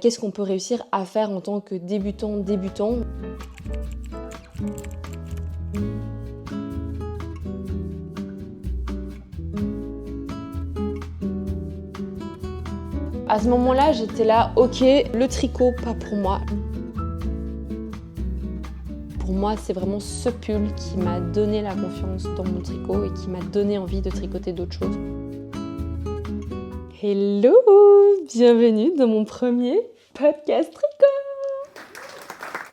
qu'est-ce qu'on peut réussir à faire en tant que débutant. À ce moment-là, j'étais là, ok, le tricot, pas pour moi. Pour moi, c'est vraiment ce pull qui m'a donné la confiance dans mon tricot et qui m'a donné envie de tricoter d'autres choses. Hello! Bienvenue dans mon premier podcast tricot!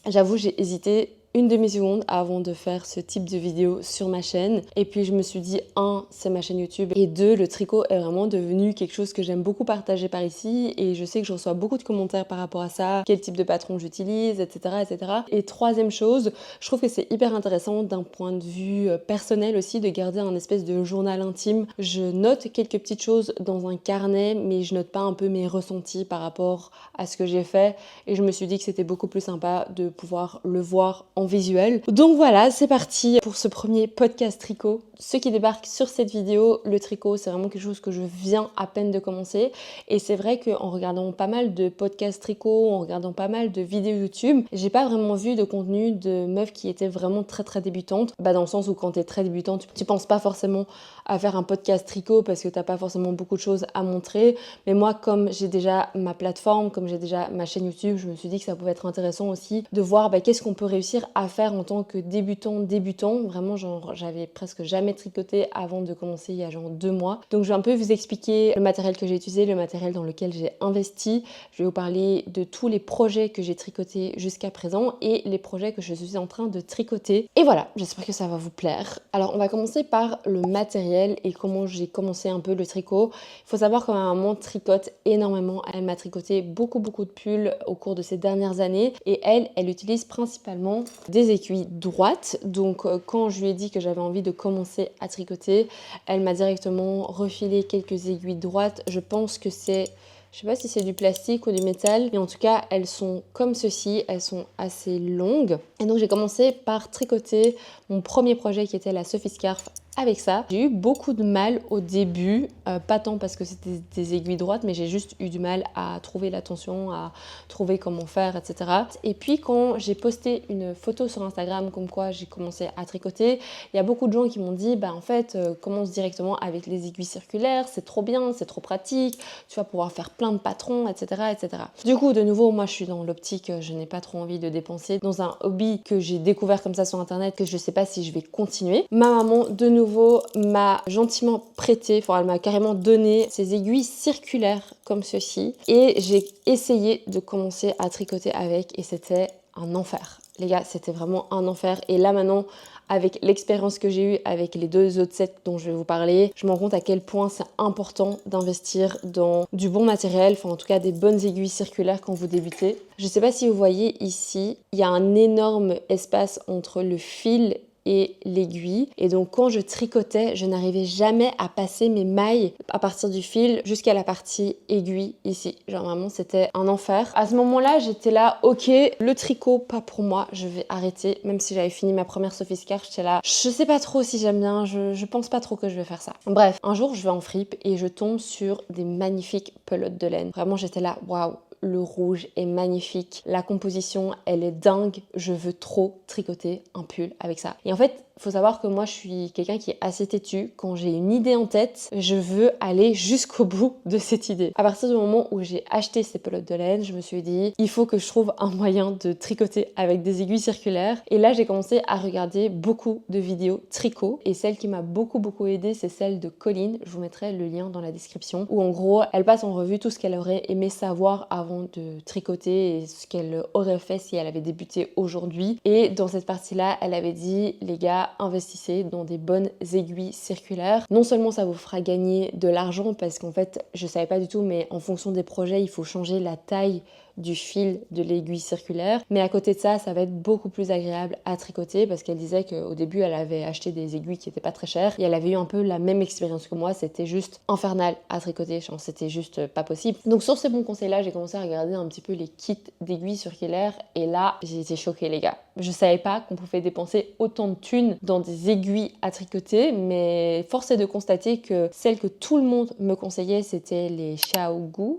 J'avoue, j'ai hésité une demi-seconde avant de faire ce type de vidéo sur ma chaîne. Et puis je me suis dit, c'est ma chaîne YouTube. Et 2, le tricot est vraiment devenu quelque chose que j'aime beaucoup partager par ici. Et je sais que je reçois beaucoup de commentaires par rapport à ça, quel type de patron j'utilise, etc., etc. Et 3e chose, je trouve que c'est hyper intéressant d'un point de vue personnel aussi de garder un espèce de journal intime. Je note quelques petites choses dans un carnet, mais je note pas un peu mes ressentis par rapport à ce que j'ai fait. Et je me suis dit que c'était beaucoup plus sympa de pouvoir le voir en visuel. Donc voilà, c'est parti pour ce premier podcast tricot. Ceux qui débarquent sur cette vidéo, le tricot, c'est vraiment quelque chose que je viens à peine de commencer. Et c'est vrai qu'en regardant pas mal de podcasts tricot, en regardant pas mal de vidéos YouTube, j'ai pas vraiment vu de contenu de meufs qui étaient vraiment très débutantes. Dans le sens où quand t'es très débutante, tu penses pas forcément à faire un podcast tricot parce que t'as pas forcément beaucoup de choses à montrer. Mais moi, comme j'ai déjà ma plateforme, comme j'ai déjà ma chaîne YouTube, je me suis dit que ça pouvait être intéressant aussi de voir qu'est-ce qu'on peut réussir à faire en tant que débutant. Vraiment, j'avais presque jamais tricoté avant de commencer il y a 2 mois. Donc je vais un peu vous expliquer le matériel que j'ai utilisé, le matériel dans lequel j'ai investi. Je vais vous parler de tous les projets que j'ai tricotés jusqu'à présent et les projets que je suis en train de tricoter. Et voilà, j'espère que ça va vous plaire. Alors on va commencer par le matériel et comment j'ai commencé un peu le tricot. Il faut savoir que ma maman tricote énormément. Elle m'a tricoté beaucoup de pulls au cours de ces dernières années et elle utilise principalement des aiguilles droites. Donc quand je lui ai dit que j'avais envie de commencer à tricoter, elle m'a directement refilé quelques aiguilles droites. Je pense que c'est, je sais pas si c'est du plastique ou du métal, mais en tout cas elles sont comme ceci, elles sont assez longues. Et donc j'ai commencé par tricoter mon premier projet qui était la Sophie Scarf avec ça. J'ai eu beaucoup de mal au début, pas tant parce que c'était des aiguilles droites, mais j'ai juste eu du mal à trouver la tension, à trouver comment faire, etc. Et puis quand j'ai posté une photo sur Instagram comme quoi j'ai commencé à tricoter, il y a beaucoup de gens qui m'ont dit en fait commence directement avec les aiguilles circulaires, c'est trop bien, c'est trop pratique, tu vas pouvoir faire plein de patrons, etc., etc. Du coup de nouveau moi je suis dans l'optique, je n'ai pas trop envie de dépenser dans un hobby que j'ai découvert comme ça sur internet, que je sais pas si je vais continuer. Ma maman de nouveau m'a gentiment prêté, elle m'a carrément donné ces aiguilles circulaires comme ceci et j'ai essayé de commencer à tricoter avec et c'était un enfer. Les gars, c'était vraiment un enfer et là maintenant avec l'expérience que j'ai eue avec les 2 autres sets dont je vais vous parler, je me rends compte à quel point c'est important d'investir dans du bon matériel, en tout cas des bonnes aiguilles circulaires quand vous débutez. Je sais pas si vous voyez ici, il y a un énorme espace entre le fil et l'aiguille. Et donc quand je tricotais, je n'arrivais jamais à passer mes mailles à partir du fil jusqu'à la partie aiguille ici. Vraiment c'était un enfer. À ce moment-là, j'étais là, ok, le tricot pas pour moi, je vais arrêter. Même si j'avais fini ma première Sophie Scarf, j'étais là, je sais pas trop si j'aime bien, je pense pas trop que je vais faire ça. Bref, un jour je vais en fripe et je tombe sur des magnifiques pelotes de laine. Vraiment j'étais là, waouh, le rouge est magnifique, la composition elle est dingue, je veux trop tricoter un pull avec ça. Et en fait, il faut savoir que moi je suis quelqu'un qui est assez têtu. Quand j'ai une idée en tête, je veux aller jusqu'au bout de cette idée. À partir du moment où j'ai acheté ces pelotes de laine, je me suis dit il faut que je trouve un moyen de tricoter avec des aiguilles circulaires. Et là j'ai commencé à regarder beaucoup de vidéos tricot et celle qui m'a beaucoup aidée, c'est celle de Colline. Je vous mettrai le lien dans la description où en gros elle passe en revue tout ce qu'elle aurait aimé savoir avant de tricoter et ce qu'elle aurait fait si elle avait débuté aujourd'hui. Et dans cette partie-là, elle avait dit les gars, investissez dans des bonnes aiguilles circulaires. Non seulement ça vous fera gagner de l'argent parce qu'en fait, je savais pas du tout, mais en fonction des projets, il faut changer la taille du fil de l'aiguille circulaire. Mais à côté de ça, ça va être beaucoup plus agréable à tricoter parce qu'elle disait qu'au début, elle avait acheté des aiguilles qui n'étaient pas très chères et elle avait eu un peu la même expérience que moi. C'était juste infernal à tricoter, c'était juste pas possible. Donc sur ces bons conseils-là, j'ai commencé à regarder un petit peu les kits d'aiguilles circulaires et là, j'ai été choquée les gars. Je savais pas qu'on pouvait dépenser autant de thunes dans des aiguilles à tricoter, mais force est de constater que celle que tout le monde me conseillait, c'était les Xiaogu,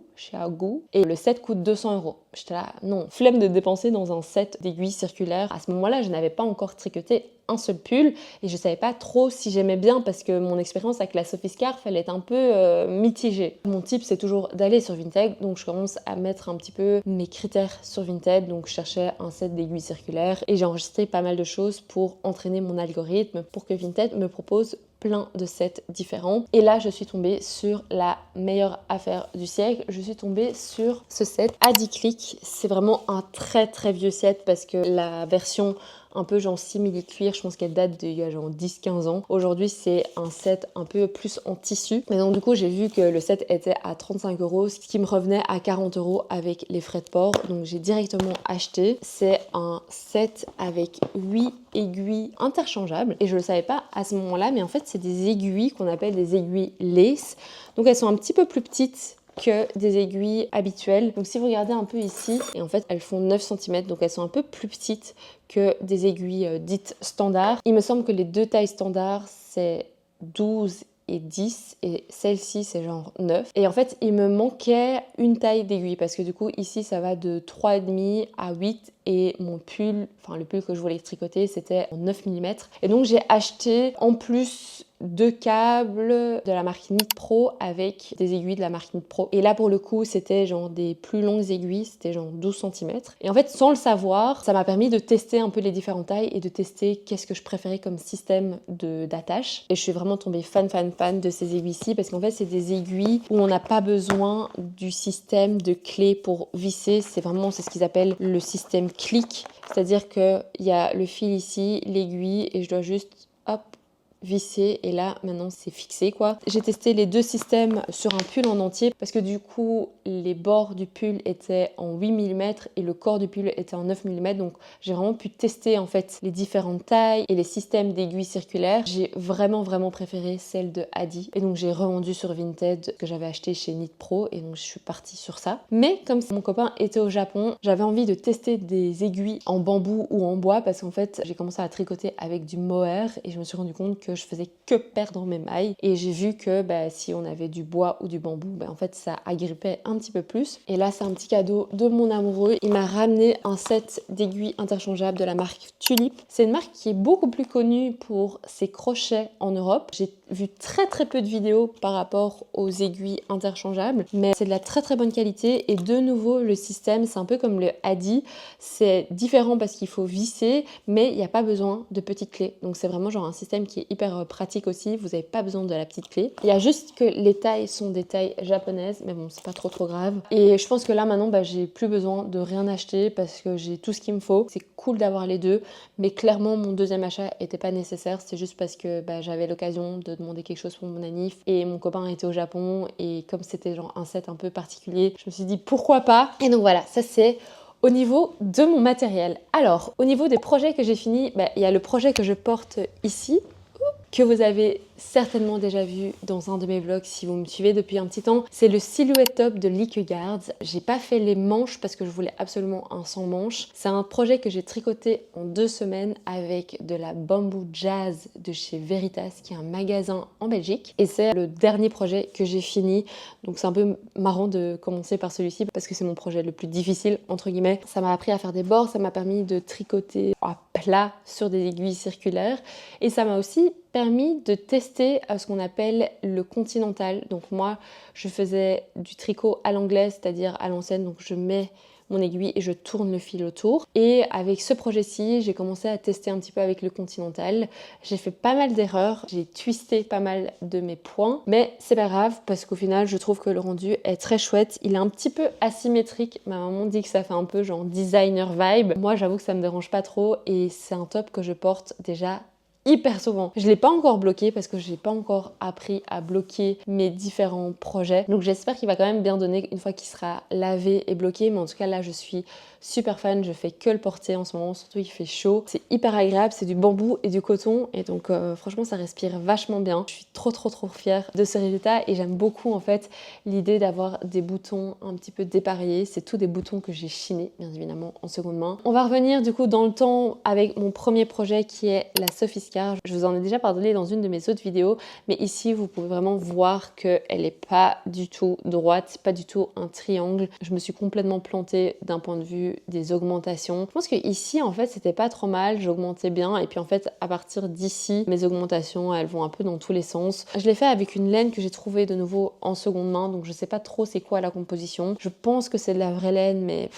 et le set coûte 200 €. J'étais là, non, flemme de dépenser dans un set d'aiguilles circulaires. À ce moment-là, je n'avais pas encore tricoté un seul pull et je savais pas trop si j'aimais bien parce que mon expérience avec la Sophie Scarf, elle est un peu mitigée. Mon tip, c'est toujours d'aller sur Vinted, donc je commence à mettre un petit peu mes critères sur Vinted, donc je cherchais un set d'aiguilles circulaires et j'ai enregistré pas mal de choses pour entraîner mon algorithme pour que Vinted me propose plein de sets différents. Et là, je suis tombée sur la meilleure affaire du siècle. Je suis tombée sur ce set Adiclick. C'est vraiment un très très vieux set parce que la version un peu genre simili-cuir, je pense qu'elle date d'il y a genre 10-15 ans. Aujourd'hui, c'est un set un peu plus en tissu. Mais donc du coup, j'ai vu que le set était à 35 €, ce qui me revenait à 40 € avec les frais de port. Donc j'ai directement acheté. C'est un set avec 8 aiguilles interchangeables. Et je le savais pas à ce moment-là, mais en fait, c'est des aiguilles qu'on appelle des aiguilles lace. Donc elles sont un petit peu plus petites que des aiguilles habituelles. Donc si vous regardez un peu ici, et en fait elles font 9 cm, donc elles sont un peu plus petites que des aiguilles dites standards. Il me semble que les deux tailles standards c'est 12 et 10 et celle-ci c'est genre 9. Et en fait il me manquait une taille d'aiguille parce que du coup ici ça va de 3,5 à 8 et mon pull, enfin le pull que je voulais tricoter c'était en 9 mm. Et donc j'ai acheté en plus 2 câbles de la marque Knit Pro avec des aiguilles de la marque Knit Pro. Et là pour le coup c'était genre des plus longues aiguilles, c'était genre 12 cm. Et en fait sans le savoir, ça m'a permis de tester un peu les différentes tailles et de tester qu'est-ce que je préférais comme système d'attache. Et je suis vraiment tombée fan de ces aiguilles-ci parce qu'en fait c'est des aiguilles où on n'a pas besoin du système de clé pour visser. C'est ce qu'ils appellent le système clic. C'est-à-dire qu'il y a le fil ici, l'aiguille et je dois juste hop visser et là maintenant c'est fixé quoi. J'ai testé les deux systèmes sur un pull en entier parce que du coup les bords du pull étaient en 8 mm et le corps du pull était en 9 mm, donc j'ai vraiment pu tester en fait les différentes tailles et les systèmes d'aiguilles circulaires. J'ai vraiment préféré celle de Adi et donc j'ai revendu sur Vinted que j'avais acheté chez Knit Pro et donc je suis partie sur ça. Mais comme mon copain était au Japon, j'avais envie de tester des aiguilles en bambou ou en bois parce qu'en fait j'ai commencé à tricoter avec du mohair et je me suis rendu compte que je faisais que perdre mes mailles et j'ai vu que si on avait du bois ou du bambou, en fait ça agrippait un petit peu plus. Et là c'est un petit cadeau de mon amoureux, il m'a ramené un set d'aiguilles interchangeables de la marque Tulip. C'est une marque qui est beaucoup plus connue pour ses crochets en Europe. J'ai vu très peu de vidéos par rapport aux aiguilles interchangeables, mais c'est de la très bonne qualité et de nouveau le système c'est un peu comme le Adi, c'est différent parce qu'il faut visser mais il n'y a pas besoin de petites clés, donc c'est vraiment genre un système qui est hyper pratique aussi, vous n'avez pas besoin de la petite clé. Il y a juste que les tailles sont des tailles japonaises, mais bon c'est pas trop grave. Et je pense que là maintenant j'ai plus besoin de rien acheter parce que j'ai tout ce qu'il me faut. C'est cool d'avoir les deux, mais clairement mon deuxième achat était pas nécessaire, c'est juste parce que j'avais l'occasion de demander quelque chose pour mon anniv et mon copain était au Japon et comme c'était genre un set un peu particulier, je me suis dit pourquoi pas. Et donc voilà, ça c'est au niveau de mon matériel. Alors, au niveau des projets que j'ai finis, il y a le projet que je porte ici, que vous avez certainement déjà vu dans un de mes vlogs si vous me suivez depuis un petit temps. C'est le silhouette top de Lykegaard. J'ai pas fait les manches parce que je voulais absolument un sans manches. C'est un projet que j'ai tricoté en 2 semaines avec de la bamboo jazz de chez Veritas, qui est un magasin en Belgique. Et c'est le dernier projet que j'ai fini. Donc c'est un peu marrant de commencer par celui-ci parce que c'est mon projet le plus difficile, entre guillemets. Ça m'a appris à faire des bords, ça m'a permis de tricoter à plat sur des aiguilles circulaires. Et ça m'a aussi permis de tester ce qu'on appelle le continental. Donc moi, je faisais du tricot à l'anglaise, c'est-à-dire à l'ancienne, donc je mets mon aiguille et je tourne le fil autour. Et avec ce projet-ci, j'ai commencé à tester un petit peu avec le continental. J'ai fait pas mal d'erreurs, j'ai twisté pas mal de mes points, mais c'est pas grave parce qu'au final, je trouve que le rendu est très chouette. Il est un petit peu asymétrique. Ma maman dit que ça fait un peu genre designer vibe. Moi, j'avoue que ça me dérange pas trop et c'est un top que je porte déjà hyper souvent. Je l'ai pas encore bloqué parce que j'ai pas encore appris à bloquer mes différents projets. Donc j'espère qu'il va quand même bien donner une fois qu'il sera lavé et bloqué. Mais en tout cas là je suis super fan, je fais que le porter en ce moment, surtout il fait chaud. C'est hyper agréable, c'est du bambou et du coton et donc franchement ça respire vachement bien. Je suis trop fière de ce résultat et j'aime beaucoup en fait l'idée d'avoir des boutons un petit peu dépareillés. C'est tous des boutons que j'ai chinés bien évidemment en seconde main. On va revenir du coup dans le temps avec mon premier projet qui est la Sophiscar. Je vous en ai déjà parlé dans une de mes autres vidéos, mais ici vous pouvez vraiment voir qu'elle n'est pas du tout droite, c'est pas du tout un triangle. Je me suis complètement plantée d'un point de vue des augmentations. Je pense que ici en fait c'était pas trop mal, j'augmentais bien et puis en fait à partir d'ici mes augmentations elles vont un peu dans tous les sens. Je l'ai fait avec une laine que j'ai trouvée de nouveau en seconde main, donc je sais pas trop c'est quoi la composition. Je pense que c'est de la vraie laine mais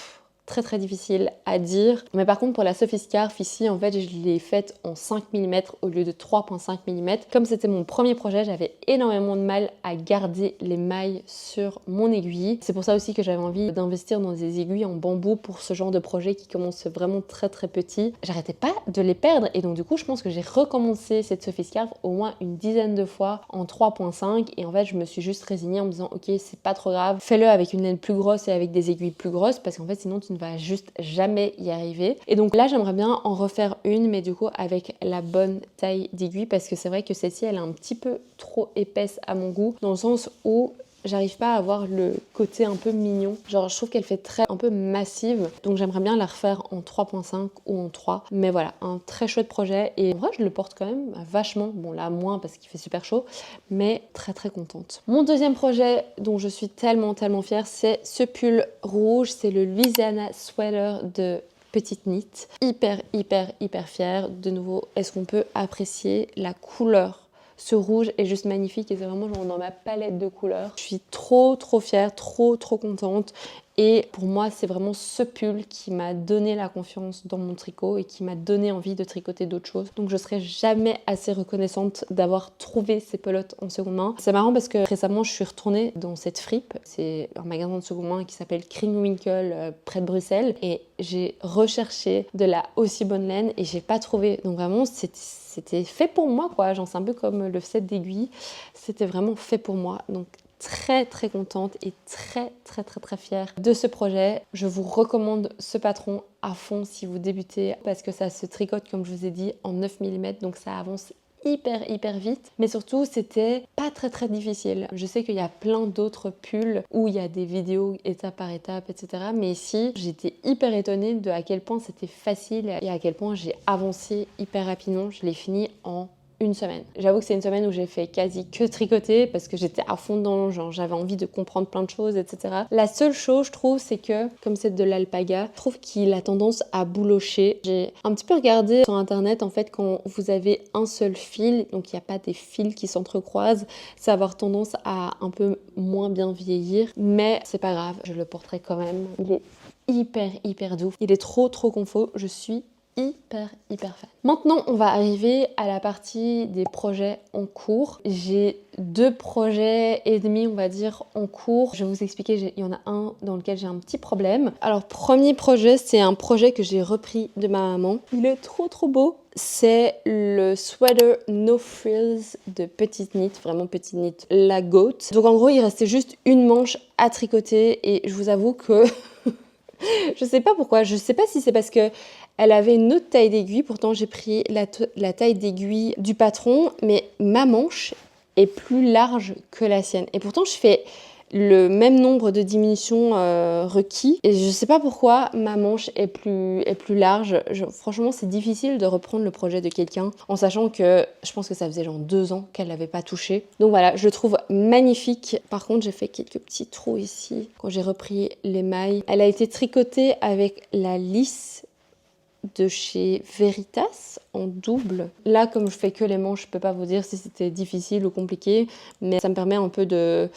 très difficile à dire. Mais par contre pour la Sophiscar ici en fait je l'ai faite en 5 mm au lieu de 3,5 mm. Comme c'était mon premier projet, j'avais énormément de mal à garder les mailles sur mon aiguille. C'est pour ça aussi que j'avais envie d'investir dans des aiguilles en bambou pour ce genre de projet qui commence vraiment très petit. J'arrêtais pas de les perdre et donc du coup je pense que j'ai recommencé cette Sophiscar au moins une dizaine de fois en 3,5 et en fait je me suis juste résignée en me disant ok c'est pas trop grave, fais-le avec une laine plus grosse et avec des aiguilles plus grosses parce qu'en fait sinon tu ne vas juste jamais y arriver. Et donc là j'aimerais bien en refaire une mais du coup avec la bonne taille d'aiguille parce que c'est vrai que celle-ci elle est un petit peu trop épaisse à mon goût dans le sens où j'arrive pas à avoir le côté un peu mignon. Genre je trouve qu'elle fait un peu massive. Donc j'aimerais bien la refaire en 3,5 ou en 3. Mais voilà, un très chouette projet. Et en vrai je le porte quand même vachement. Bon là moins parce qu'il fait super chaud. Mais très contente. Mon deuxième projet dont je suis tellement fière, c'est ce pull rouge. C'est le Louisiana Sweater de Petite Knit. Hyper fière. De nouveau, est-ce qu'on peut apprécier la couleur? Ce rouge est juste magnifique et c'est vraiment genre dans ma palette de couleurs. Je suis trop fière, trop contente. Et pour moi, c'est vraiment ce pull qui m'a donné la confiance dans mon tricot et qui m'a donné envie de tricoter d'autres choses. Donc je serai jamais assez reconnaissante d'avoir trouvé ces pelotes en seconde main. C'est marrant parce que récemment, je suis retournée dans cette fripe. C'est un magasin de seconde main qui s'appelle Kringwinkel près de Bruxelles. Et j'ai recherché de la aussi bonne laine et j'ai pas trouvé. Donc vraiment, c'était fait pour moi quoi. Genre c'est un peu comme le set d'aiguilles. C'était vraiment fait pour moi. Donc très contente et très fière de ce projet. Je vous recommande ce patron à fond si vous débutez parce que ça se tricote comme je vous ai dit en 9 mm donc ça avance hyper vite, mais surtout c'était pas très difficile. Je sais qu'il y a plein d'autres pulls où il y a des vidéos étape par étape etc, mais ici j'étais hyper étonnée de à quel point c'était facile et à quel point j'ai avancé hyper rapidement. Je l'ai fini en une semaine. J'avoue que c'est une semaine où j'ai fait quasi que tricoter parce que j'étais à fond dedans, genre j'avais envie de comprendre plein de choses, etc. La seule chose, je trouve, c'est que, comme c'est de l'alpaga, je trouve qu'il a tendance à boulocher. J'ai un petit peu regardé sur internet, en fait, quand vous avez un seul fil, donc il n'y a pas des fils qui s'entrecroisent, ça va avoir tendance à un peu moins bien vieillir, mais c'est pas grave, je le porterai quand même. Il est hyper doux. Il est trop confort, je suis hyper fan. Maintenant, on va arriver à la partie des projets en cours. J'ai 2 projets et demi, on va dire, en cours. Je vais vous expliquer, il y en a un dans lequel j'ai un petit problème. Alors, premier projet, c'est un projet que j'ai repris de ma maman. Il est trop beau. C'est le sweater No Frills de Petite Knit, vraiment Petite Knit, la goat. Donc en gros, il restait juste une manche à tricoter et je vous avoue que je sais pas pourquoi, je sais pas si c'est parce que elle avait une autre taille d'aiguille, pourtant j'ai pris la taille d'aiguille du patron, mais ma manche est plus large que la sienne. Et pourtant je fais le même nombre de diminutions requis. Et je sais pas pourquoi ma manche est plus large. Franchement, c'est difficile de reprendre le projet de quelqu'un en sachant que je pense que ça faisait genre 2 ans qu'elle l'avait pas touché. Donc voilà, je le trouve magnifique. Par contre, j'ai fait quelques petits trous ici quand j'ai repris les mailles. Elle a été tricotée avec la lisse de chez Veritas en double. Là, comme je fais que les manches, je peux pas vous dire si c'était difficile ou compliqué, mais ça me permet un peu de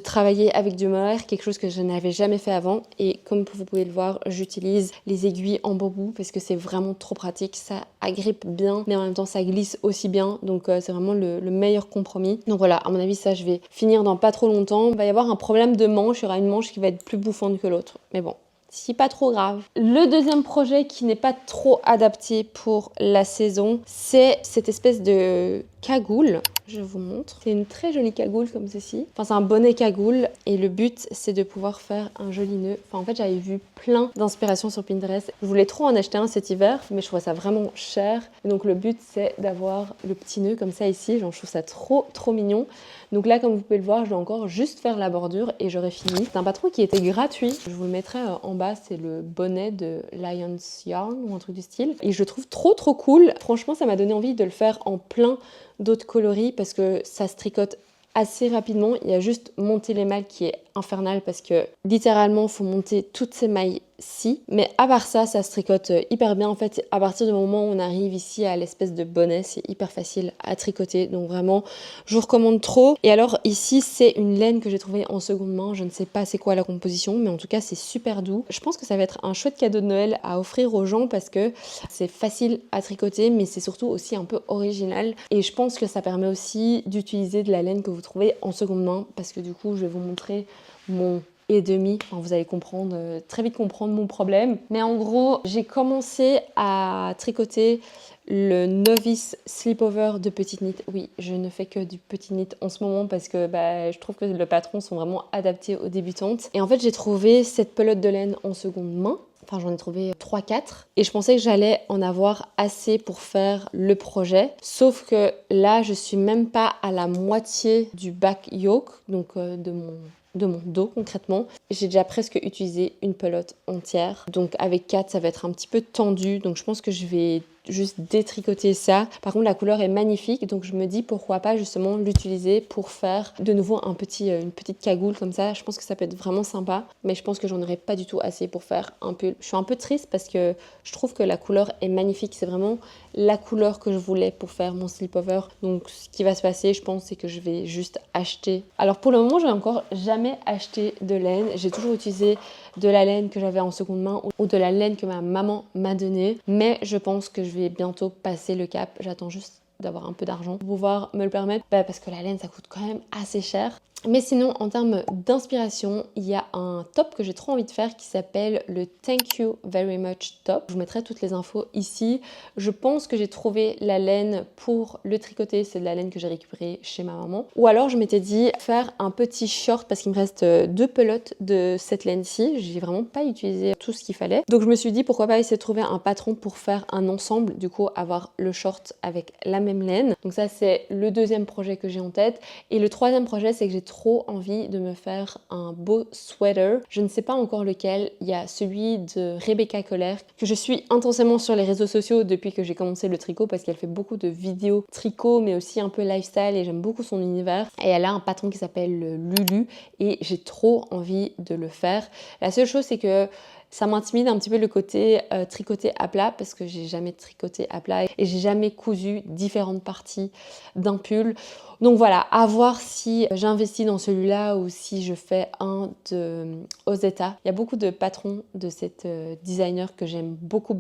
travailler avec du mohair, quelque chose que je n'avais jamais fait avant. Et comme vous pouvez le voir, j'utilise les aiguilles en bambou parce que c'est vraiment trop pratique. Ça agrippe bien, mais en même temps, ça glisse aussi bien. Donc, c'est vraiment le meilleur compromis. Donc voilà, à mon avis, ça, je vais finir dans pas trop longtemps. Il va y avoir un problème de manche. Il y aura une manche qui va être plus bouffante que l'autre. Mais bon. si pas trop grave. Le deuxième projet qui n'est pas trop adapté pour la saison, c'est cette espèce de cagoule. Je vous montre. C'est une très jolie cagoule comme ceci. Enfin, c'est un bonnet cagoule et le but, c'est de pouvoir faire un joli nœud. Enfin, en fait, j'avais vu plein d'inspirations sur Pinterest. Je voulais trop en acheter un cet hiver, mais je trouvais ça vraiment cher. Et donc, le but, c'est d'avoir le petit nœud comme ça ici. Genre, je trouve ça trop mignon. Donc là, comme vous pouvez le voir, je dois encore juste faire la bordure et j'aurai fini. C'est un patron qui était gratuit. Je vous le mettrai en bas. C'est le bonnet de Lion's Yarn ou un truc du style. Et je le trouve trop cool. Franchement, ça m'a donné envie de le faire en plein d'autres coloris parce que ça se tricote assez rapidement. Il y a juste monter les malles qui est infernal parce que littéralement, il faut monter toutes ces mailles-ci. Mais à part ça, ça se tricote hyper bien. En fait, à partir du moment où on arrive ici à l'espèce de bonnet, c'est hyper facile à tricoter. Donc vraiment, je vous recommande trop. Et alors ici, c'est une laine que j'ai trouvée en seconde main. Je ne sais pas c'est quoi la composition, mais en tout cas, c'est super doux. Je pense que ça va être un chouette cadeau de Noël à offrir aux gens parce que c'est facile à tricoter, mais c'est surtout aussi un peu original. Et je pense que ça permet aussi d'utiliser de la laine que vous trouvez en seconde main parce que du coup, je vais vous montrer mon et demi, enfin, vous allez comprendre, très vite comprendre mon problème. Mais en gros, j'ai commencé à tricoter le Novice Slipover de Petite Knit. Oui, je ne fais que du Petit Knit en ce moment parce que je trouve que les patrons sont vraiment adaptés aux débutantes. Et en fait, j'ai trouvé cette pelote de laine en seconde main. Enfin, j'en ai trouvé 3-4 et je pensais que j'allais en avoir assez pour faire le projet. Sauf que là, je suis même pas à la moitié du back yoke, donc de mon dos concrètement. J'ai déjà presque utilisé une pelote entière. Donc avec 4, ça va être un petit peu tendu. Donc je pense que je vais juste détricoter ça. Par contre, la couleur est magnifique. Donc je me dis pourquoi pas justement l'utiliser pour faire de nouveau une petite cagoule comme ça. Je pense que ça peut être vraiment sympa. Mais je pense que j'en aurai pas du tout assez pour faire un pull. Je suis un peu triste parce que je trouve que la couleur est magnifique. C'est vraiment la couleur que je voulais pour faire mon slipover. Donc ce qui va se passer, je pense, c'est que je vais juste acheter. Alors pour le moment, j'ai encore jamais acheté de laine. J'ai toujours utilisé de la laine que j'avais en seconde main ou de la laine que ma maman m'a donnée. Mais je pense que je vais bientôt passer le cap. J'attends juste d'avoir un peu d'argent pour pouvoir me le permettre parce que la laine, ça coûte quand même assez cher. Mais sinon, en termes d'inspiration, il y a un top que j'ai trop envie de faire qui s'appelle le Thank You Very Much Top. Je vous mettrai toutes les infos ici. Je pense que j'ai trouvé la laine pour le tricoter. C'est de la laine que j'ai récupérée chez ma maman. Ou alors, je m'étais dit faire un petit short parce qu'il me reste 2 pelotes de cette laine-ci. J'ai vraiment pas utilisé tout ce qu'il fallait. Donc, je me suis dit pourquoi pas essayer de trouver un patron pour faire un ensemble. Du coup, avoir le short avec la même laine. Donc ça, c'est le deuxième projet que j'ai en tête. Et le troisième projet, c'est que j'ai trop envie de me faire un beau sweater. Je ne sais pas encore lequel. Il y a celui de Rebecca Coller que je suis intensément sur les réseaux sociaux depuis que j'ai commencé le tricot parce qu'elle fait beaucoup de vidéos tricot mais aussi un peu lifestyle et j'aime beaucoup son univers. Et elle a un patron qui s'appelle Lulu et j'ai trop envie de le faire. La seule chose, c'est que ça m'intimide un petit peu le côté tricoté à plat parce que j'ai jamais tricoté à plat et j'ai jamais cousu différentes parties d'un pull. Donc voilà, à voir si j'investis dans celui-là ou si je fais un de Ozetta. Il y a beaucoup de patrons de cette designer que j'aime beaucoup.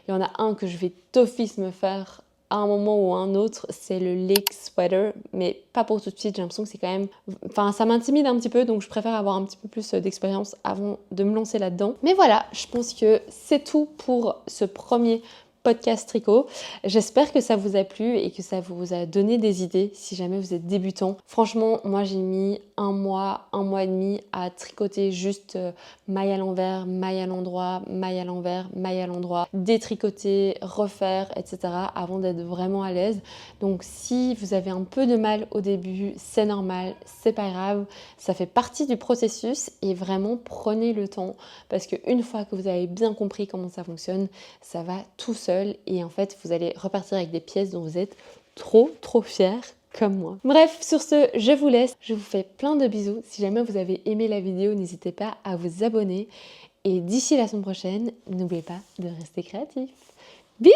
Il y en a un que je vais d'office me faire à un moment ou à un autre, c'est le Lake Sweater, mais pas pour tout de suite. J'ai l'impression que c'est quand même... Enfin, ça m'intimide un petit peu, donc je préfère avoir un petit peu plus d'expérience avant de me lancer là-dedans. Mais voilà, je pense que c'est tout pour ce premier podcast tricot. J'espère que ça vous a plu et que ça vous a donné des idées si jamais vous êtes débutant. Franchement, moi j'ai mis un mois et demi à tricoter juste maille à l'envers, maille à l'endroit, maille à l'envers, maille à l'endroit, détricoter, refaire, etc. avant d'être vraiment à l'aise. Donc si vous avez un peu de mal au début, c'est normal, c'est pas grave. Ça fait partie du processus et vraiment prenez le temps parce qu'une fois que vous avez bien compris comment ça fonctionne, ça va tout seul et en fait vous allez repartir avec des pièces dont vous êtes trop fiers comme moi. Bref, sur ce, je vous laisse. Je vous fais plein de bisous. Si jamais vous avez aimé la vidéo, n'hésitez pas à vous abonner. Et d'ici la semaine prochaine, n'oubliez pas de rester créatif. Bisous!